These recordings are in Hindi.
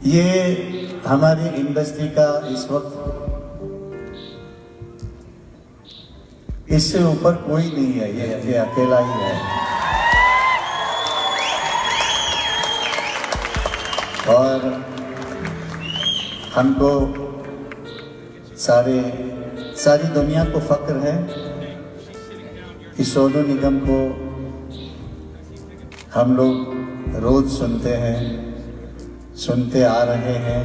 ये हमारी इंडस्ट्री का इस वक्त इससे ऊपर कोई नहीं है, ये अकेला ही है। और हमको सारी दुनिया को फक्र है कि सोनू निगम को हम लोग रोज सुनते हैं, सुनते आ रहे हैं,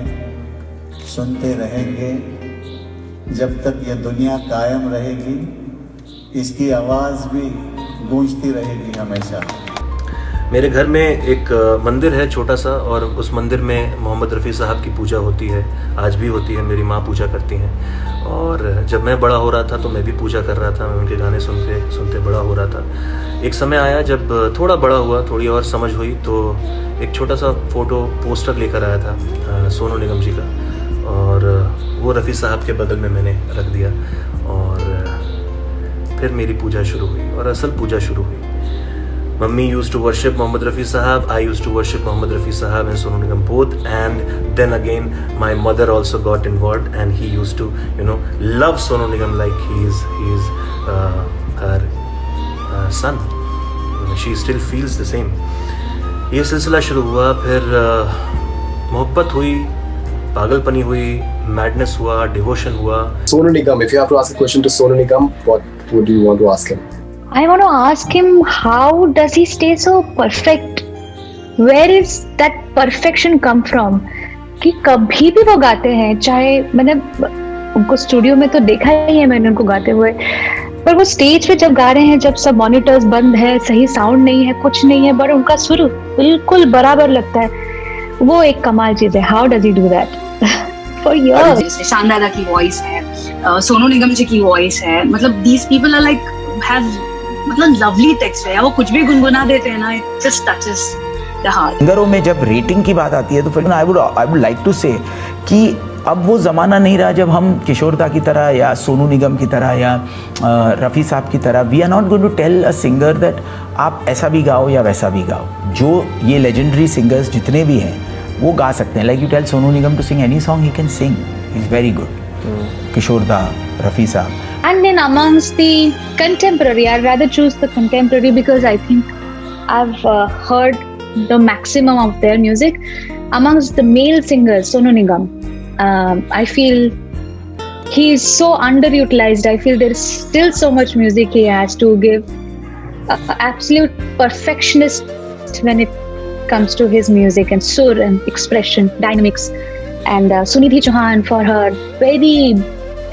सुनते रहेंगे जब तक ये दुनिया कायम रहेगी। इसकी आवाज़ भी गूंजती रहेगी हमेशा। मेरे घर में एक मंदिर है छोटा सा, और उस मंदिर में मोहम्मद रफ़ी साहब की पूजा होती है, आज भी होती है। मेरी माँ पूजा करती हैं, और जब मैं बड़ा हो रहा था तो मैं भी पूजा कर रहा था, मैं उनके गाने सुनते सुनते बड़ा हो रहा था। एक समय आया जब थोड़ा बड़ा हुआ, थोड़ी और समझ हुई, तो एक छोटा सा फ़ोटो पोस्टर लेकर आया था सोनू निगम जी का, और वो रफ़ी साहब के बगल में मैंने रख दिया, और फिर मेरी पूजा शुरू हुई, और असल पूजा शुरू हुई। Mummy used to worship Mohammad Rafi Sahab, I used to worship Mohammad Rafi Sahab and Sonu Nigam both, and then again my mother also got involved, and he used to, love Sonu Nigam like he is her son. She still feels the same. ये सिलसिला शुरू हुआ, फिर मोहब्बत हुई, पागलपनी हुई, madness हुआ, devotion हुआ। Sonu Nigam, if you have to ask a question to Sonu Nigam, what would you want to ask him? I want to ask him, how does he stay so perfect? Where is that perfection come from? कि कभी भी वो गाते हैं, चाहे मैंने उनको स्टूडियो में तो देखा ही है मैंने उनको गाते हुए, पर वो स्टेज पे जब गा रहे हैं, जब सब मॉनिटर्स बंद है, सही साउंड नहीं है, कुछ नहीं है, पर उनका सुर बिल्कुल बराबर लगता है। वो एक कमाल चीज है। How does he do that for years? शान दादा की वॉइस है, सोनू निगम जी की वॉइस है, मतलब these people are like have मतलब लवली टेक्स्ट है, वो कुछ भी गुनगुना देते हैं ना, it just touches the heart. सिंगरों में जब रेटिंग की बात आती है तो फिर आई वुड लाइक टू से कि अब वो ज़माना नहीं रहा जब हम किशोर दा की तरह या सोनू निगम की तरह या रफ़ी साहब की तरह, we are not going to tell a singer that आप ऐसा भी गाओ या वैसा भी गाओ। जो ये लेजेंडरी सिंगर्स जितने भी हैं वो गा सकते हैं। Like you tell Sonu Nigam to sing any song, he can sing, he is very good. Kishore da, Rafi साहब। And then amongst the contemporary, I'd rather choose the contemporary because I think I've heard the maximum of their music. Amongst the male singers, Sonu Nigam, I feel he's so underutilized. I feel there is still so much music he has to give. Absolute perfectionist when it comes to his music and sur and expression, dynamics. And Sunidhi Chauhan for her very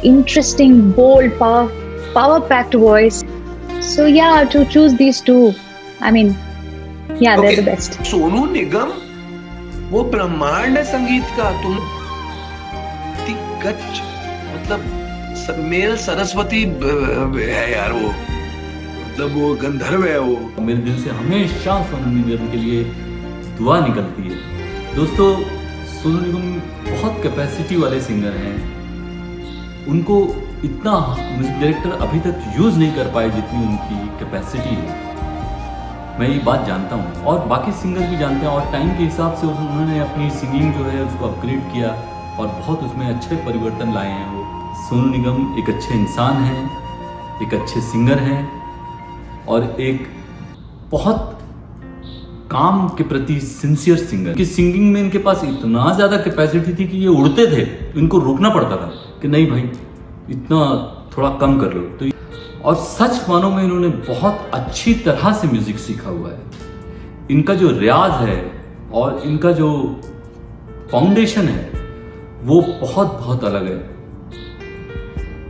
interesting, bold, power-packed voice. So yeah, to choose these two, I mean, yeah, okay. They're the best. Sonu Nigam वो ब्रह्मांड है संगीत का। तुम दिग्गज मतलब मेल सरस्वती है यार, वो मतलब वो गंधर्व है वो। मेरे दिल से हमेशा सोनू निगम के लिए दुआ निकलती है। दोस्तों, सोनू निगम बहुत कैपेसिटी वाले सिंगर हैं। उनको इतना म्यूजिक डायरेक्टर अभी तक यूज़ नहीं कर पाए जितनी उनकी कैपेसिटी है। मैं ये बात जानता हूँ, और बाकी सिंगर भी जानते हैं, और टाइम के हिसाब से उन्होंने अपनी सिंगिंग जो है उसको अपग्रेड किया और बहुत उसमें अच्छे परिवर्तन लाए हैं। वो सोनू निगम एक अच्छे इंसान हैं, एक अच्छे सिंगर हैं, और एक बहुत काम के प्रति सिंसियर सिंगर। कि सिंगिंग में इनके पास इतना ज़्यादा कैपेसिटी थी कि ये उड़ते थे, इनको रोकना पड़ता था कि नहीं भाई इतना थोड़ा कम कर लो। तो और सच मानो में इन्होंने बहुत अच्छी तरह से म्यूजिक सीखा हुआ है। इनका जो रियाज है और इनका जो फाउंडेशन है वो बहुत बहुत अलग है।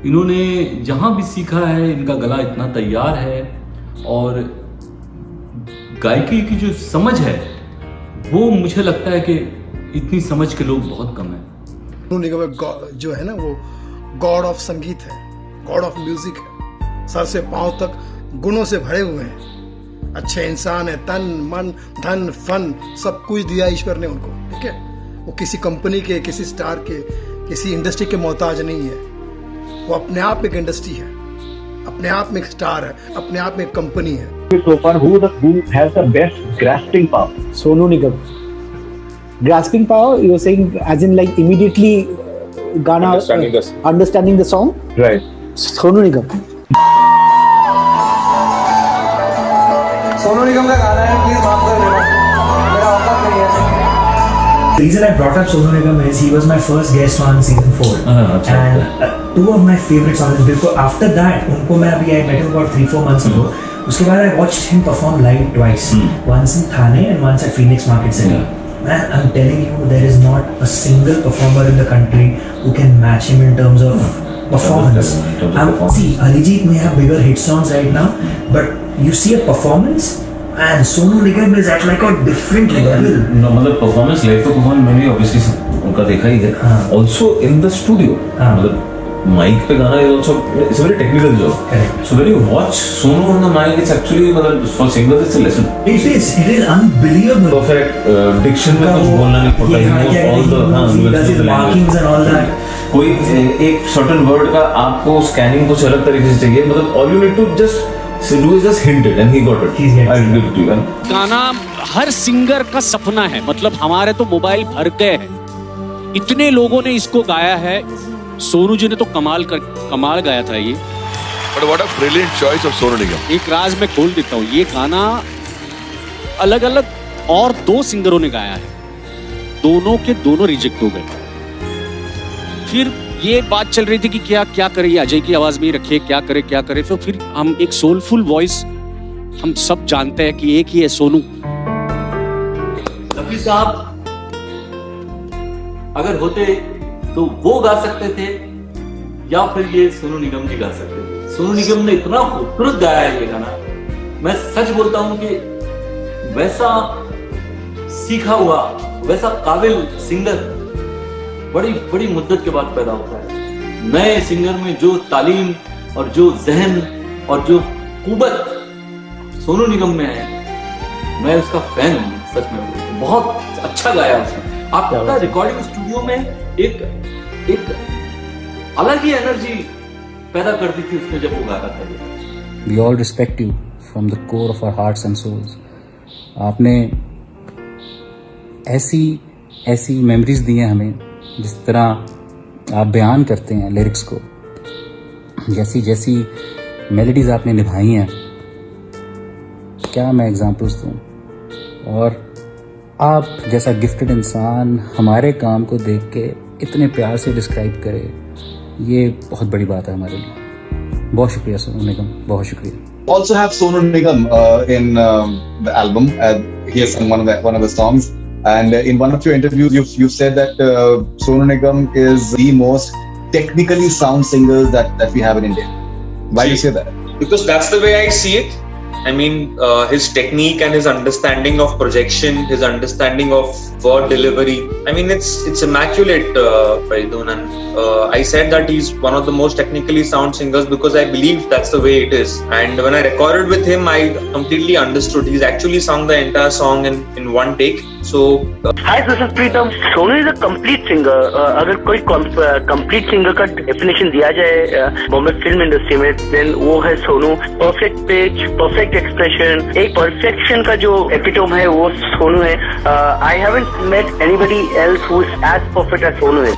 इन्होंने जहाँ भी सीखा है इनका गला इतना तैयार है, और गायकी की जो समझ है वो मुझे लगता है कि इतनी समझ के लोग बहुत कम हैं। सोनू निगम जो है ना वो गॉड ऑफ संगीत है, गॉड ऑफ म्यूजिक है। सर से पांव तक गुणों से भरे हुए हैं। अच्छे इंसान है, तन मन धन फन सब कुछ दिया ईश्वर ने उनको, ठीक है। वो किसी कंपनी के, किसी स्टार के, किसी इंडस्ट्री के मोहताज नहीं है। वो अपने आप एक इंडस्ट्री है, अपने आप में एक स्टार है, अपने आप में एक कंपनी है। So far, who has the best grasping power? Sonu Nigam. grasping power, you're saying as in like immediately Gana understanding the song? Right. Sonu Nigam. Sonu Nigam का गाना है, प्लीज माफ कर देना, मेरा औकात नहीं है। The reason I brought up Sonu Nigam is he was my first guest on season 4, and two of my favorite songs. Because after that, उनको मैं अभी I met him about 3-4 months ago. उसके बाद I watched him perform live twice, once in Thane and once at Phoenix Market City. Man, I'm telling you, there is not a single performer in the country who can match him in terms of performance. See, Arijit may have bigger hit songs right now, but you see a performance and Sonu Nigam is at like a different level. No, मतलब performance live तो performance मैंने obviously उनका देखा ही है. Also in the studio, मतलब mic पे गाना is also it's a very technical job. Correct. So when you watch Sonu on the mic, it's actually मतलब for singers it's a lesson. It is unbelievable. Perfect diction में कुछ बोलना नहीं पड़ता. All the does his markings and all that. कोई एक certain word का आपको scanning कुछ अलग तरीके से चाहिए. मतलब all you need to just do is just hint it and he got it. I'll give it to you. गाना हर सिंगर का सपना है. मतलब हमारे तो मोबाइल भर गए हैं. इतने लोगों ने इसको गाया है. सोनू जी ने तो कमाल गाया था ये. But what a brilliant choice of Sonu Nigam. एक राज मैं खोल देता हूँ. ये गाना अलग अलग और 2 सिंगरों ने गाया है. दोनों के दोनों रिजेक्ट हो गए. फिर ये बात चल रही थी कि क्या करे, अजय की आवाज में ही रखे, क्या करे. तो फिर हम एक सोलफुल वॉइस, हम सब जानते हैं कि एक ही है सोनू. रफी साहब अगर होते तो वो गा सकते थे या फिर ये सोनू निगम जी गा सकते थे. सोनू निगम ने इतना खूबसूरत गाया है ये गाना. मैं सच बोलता हूं कि वैसा सीखा हुआ, वैसा काबिल सिंगर बड़ी बड़ी मुद्दत के बाद पैदा होता है. नए सिंगर में जो तालीम और जो जहन और जो कुव्वत सोनू निगम में है, मैं उसका फैन हूँ. सच में बहुत अच्छा गाया उसने. आपका रिकॉर्डिंग स्टूडियो में एक अलग ही एनर्जी पैदा कर दी थी उसने जब वो गा रहा था. We all respect you from the core of our hearts and souls. आपने ऐसी मेमोरीज दी हैं हमें, जिस तरह आप बयान करते हैं लिरिक्स को, जैसी मेलोडीज आपने निभाई हैं, क्या मैं एग्जांपल्स दूं. और आप जैसा गिफ्टेड इंसान हमारे काम को देख के इतने प्यार से डिस्क्राइब करे, ये बहुत बड़ी बात है हमारे लिए. बहुत शुक्रिया सोनू निगम, बहुत शुक्रिया. Also have Sonu Nigam in the album. He has sung one of the songs, and in one of your interviews, you said that Sonu Nigam is the most technically sound singer that we have in India. Why do you say that? Because that's the way I see it. I mean, his technique and his understanding of projection, his understanding of word delivery. I mean, it's immaculate, Faridun. And I said that he's one of the most technically sound singers because I believe that's the way it is. And when I recorded with him, I completely understood. He's actually sung the entire song in one take. So, Hi, this is Pritam. Sonu is a complete singer. अगर कोई complete singer का definition दिया जाए बॉम्बे फिल्म इंडस्ट्री में, then वो है Sonu. Perfect pitch, perfect expression, एक perfection का जो epitome है वो सोनू है. I haven't met anybody else who is as perfect as Sonu है.